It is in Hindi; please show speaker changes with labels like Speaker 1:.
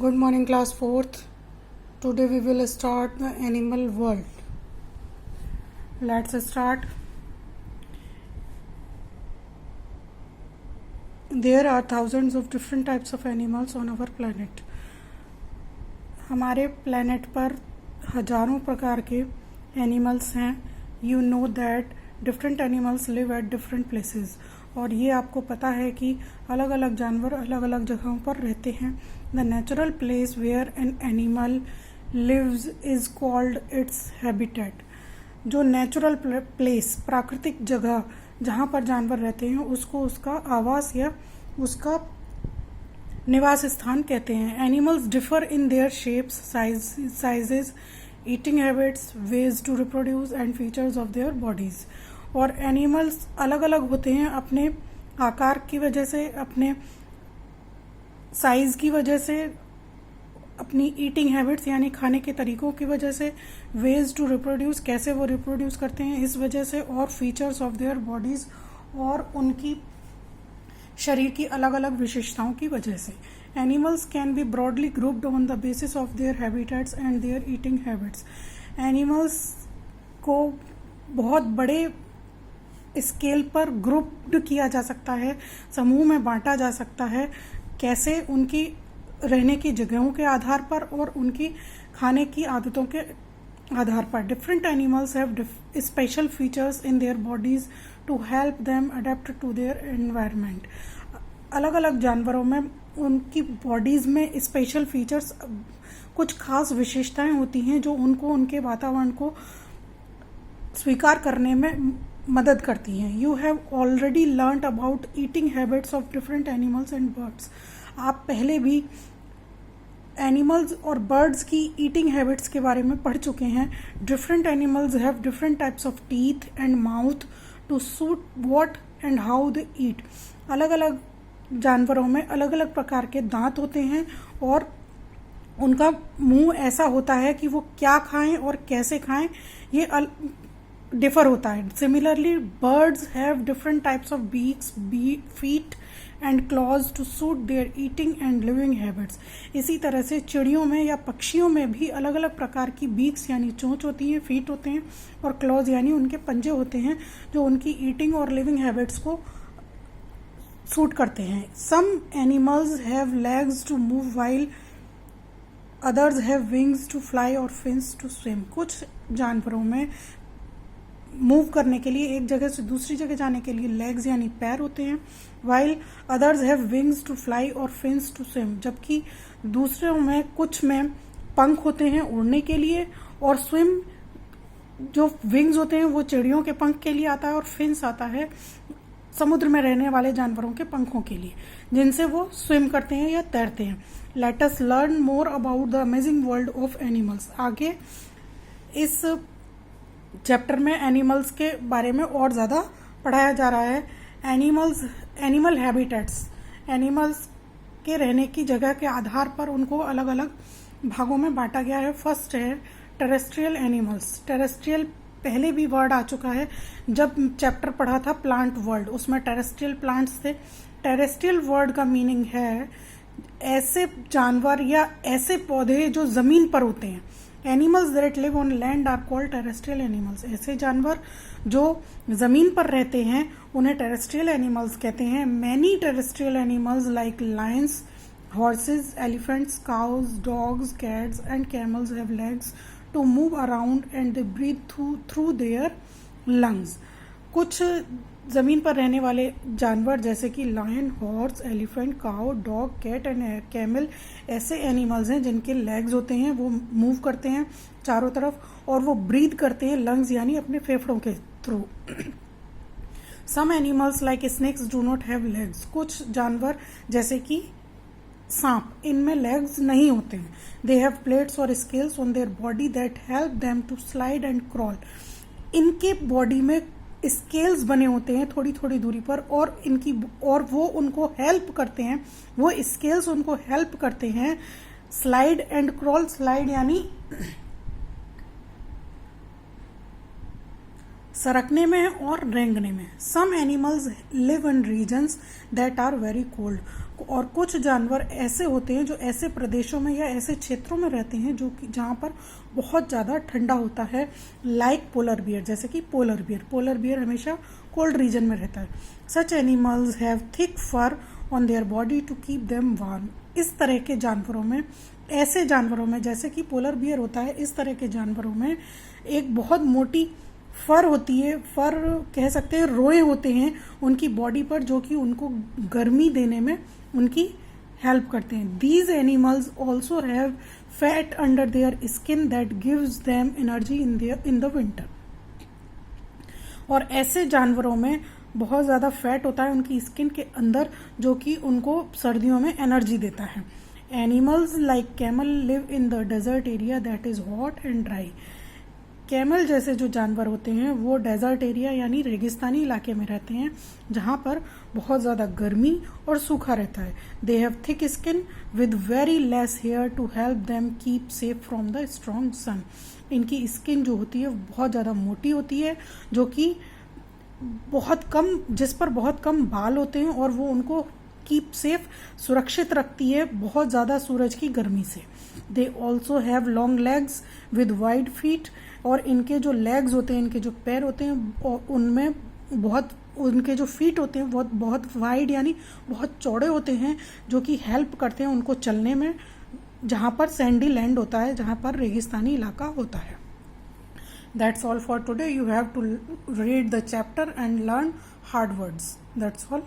Speaker 1: Good morning, class 4th. Today we will start the animal world. Let's start. There are thousands of different types of animals on our planet. हमारे planet पर हजारों प्रकार के animals हैं. You know that different animals live at different places. और ये आपको पता है कि अलग अलग जानवर अलग अलग जगहों पर रहते हैं. The natural place where an animal lives is called its habitat. जो नेचुरल प्लेस प्राकृतिक जगह जहाँ पर जानवर रहते हैं उसको उसका आवास या उसका निवास स्थान कहते हैं. Animals differ in their shapes, sizes, eating habits, ways to reproduce and features of their bodies. और एनिमल्स अलग अलग होते हैं अपने आकार की वजह से, अपने साइज की वजह से, अपनी ईटिंग हैबिट्स यानी खाने के तरीकों की वजह से, वेज टू रिप्रोड्यूस कैसे वो रिप्रोड्यूस करते हैं इस वजह से, और फीचर्स ऑफ देयर बॉडीज और उनकी शरीर की अलग अलग विशेषताओं की वजह से. Animals can be broadly grouped on the basis of their habitats and their eating habits. Animals को बहुत बड़े स्केल पर ग्रुप्ड किया जा सकता है, समूह में बांटा जा सकता है. कैसे? उनकी रहने की जगहों के आधार पर और उनकी खाने की आदतों के आधार पर. Different animals have special features in their bodies to help them adapt to their environment. अलग अलग जानवरों में उनकी बॉडीज में स्पेशल फीचर्स, कुछ खास विशेषताएं होती हैं जो उनको उनके वातावरण को स्वीकार करने में मदद करती हैं. You have already learn about eating habits of different animals and birds. आप पहले भी एनिमल्स और बर्ड्स की ईटिंग हैबिट्स के बारे में पढ़ चुके हैं. Different animals have different types of teeth and mouth to suit what and how they eat. अलग अलग जानवरों में अलग अलग प्रकार के दांत होते हैं और उनका मुंह ऐसा होता है कि वो क्या खाएं और कैसे खाएं ये डिफर होता है. Similarly birds have different types of beaks, feet and claws to suit their eating and living habits. इसी तरह से चिड़ियों में या पक्षियों में भी अलग अलग प्रकार की बीक्स यानी चोंच होती हैं, फीट होते हैं, और क्लॉज यानी उनके पंजे होते हैं जो उनकी ईटिंग और लिविंग हैबिट्स को सूट करते हैं. Some animals have legs to move while others have wings to fly और फिन्स टू स्विम. कुछ जानवरों में मूव करने के लिए, एक जगह से दूसरी जगह जाने के लिए लेग्स यानी पैर होते हैं, while others have wings to fly और फिन्स टू स्विम. जबकि दूसरों में, कुछ में पंख होते हैं उड़ने के लिए, और स्विम जो विंग्स होते हैं वो चिड़ियों के पंख के लिए आता है, और फिन्स आता है समुद्र में रहने वाले जानवरों के पंखों के लिए जिनसे वो स्विम करते हैं या तैरते हैं. Let us learn more about the amazing world of animals. आगे इस चैप्टर में एनिमल्स के बारे में और ज़्यादा पढ़ाया जा रहा है. Animal habitats. एनिमल्स के रहने की जगह के आधार पर उनको अलग अलग भागों में बांटा गया है. फर्स्ट है टेरेस्ट्रियल एनिमल्स. टेरेस्ट्रियल पहले भी वर्ड आ चुका है जब चैप्टर पढ़ा था प्लांट वर्ल्ड, उसमें टेरेस्ट्रियल प्लांट्स थे. टेरेस्ट्रियल वर्ड का मीनिंग है ऐसे जानवर या ऐसे पौधे जो जमीन पर होते हैं. Animals that live on land are called terrestrial animals. ऐसे जानवर जो जमीन पर रहते हैं उन्हें टेरेस्ट्रियल एनिमल्स कहते हैं. Many terrestrial animals like lions, horses, elephants, cows, dogs, cats and camels have legs to move around and they breathe through their lungs. कुछ जमीन पर रहने वाले जानवर जैसे कि lion, horse, elephant, cow, dog, cat and camel ऐसे एनिमल्स हैं जिनके लेग्स होते हैं, वो मूव करते हैं चारों तरफ, और वो ब्रीथ करते हैं लंग्स यानी अपने फेफड़ों के through. Some animals like snakes do not have legs. कुछ जानवर जैसे कि सांप, इनमें लेग्स नहीं होते हैं. दे हैव प्लेट्स और scales on their body that help them to slide and crawl. इनके बॉडी में स्केल्स बने होते हैं थोड़ी थोड़ी दूरी पर, और वो उनको हेल्प करते हैं, वो स्केल्स उनको हेल्प करते हैं स्लाइड एंड क्रॉल. स्लाइड यानी सरकने में और रेंगने में। Some animals live in regions that are very cold, और कुछ जानवर ऐसे होते हैं जो ऐसे प्रदेशों में या ऐसे क्षेत्रों में रहते हैं जो कि जहाँ पर बहुत ज़्यादा ठंडा होता है, लाइक पोलर बियर, जैसे कि पोलर बियर हमेशा कोल्ड रीजन में रहता है। Such animals have thick fur on their body to keep them warm. इस तरह के जानवरों में, ऐसे जानवरों में जैसे कि पोलर बियर होता है, इस तरह के जानवरों में एक बहुत मोटी फर होती है, फर कह सकते हैं, रोए होते हैं उनकी बॉडी पर, जो कि उनको गर्मी देने में उनकी हेल्प करते हैं। These animals also have fat under their skin that gives them energy in the winter. और ऐसे जानवरों में बहुत ज़्यादा फैट होता है उनकी स्किन के अंदर, जो कि उनको सर्दियों में एनर्जी देता है। Animals like camel live in the desert area that is hot and dry. Camel जैसे जो जानवर होते हैं वो डेजर्ट एरिया यानी रेगिस्तानी इलाके में रहते हैं, जहाँ पर बहुत ज़्यादा गर्मी और सूखा रहता है। They have thick skin with very less hair to help them keep safe from the strong sun. इनकी स्किन जो होती है बहुत ज़्यादा मोटी होती है, जो कि जिस पर बहुत कम बाल होते हैं, और वो उनको कीप सेफ, सुरक्षित रखती है बहुत ज़्यादा सूरज की गर्मी से। They also have long legs with wide feet, और इनके जो लेग्स होते हैं, इनके जो पैर होते हैं, उनमें उनके जो फीट होते हैं वो बहुत वाइड यानी बहुत चौड़े होते हैं, जो कि हेल्प करते हैं उनको चलने में, जहाँ पर सैंडी लैंड होता है, जहाँ पर रेगिस्तानी इलाका होता है। That's all for today. You have to read the chapter and learn hard words. That's all.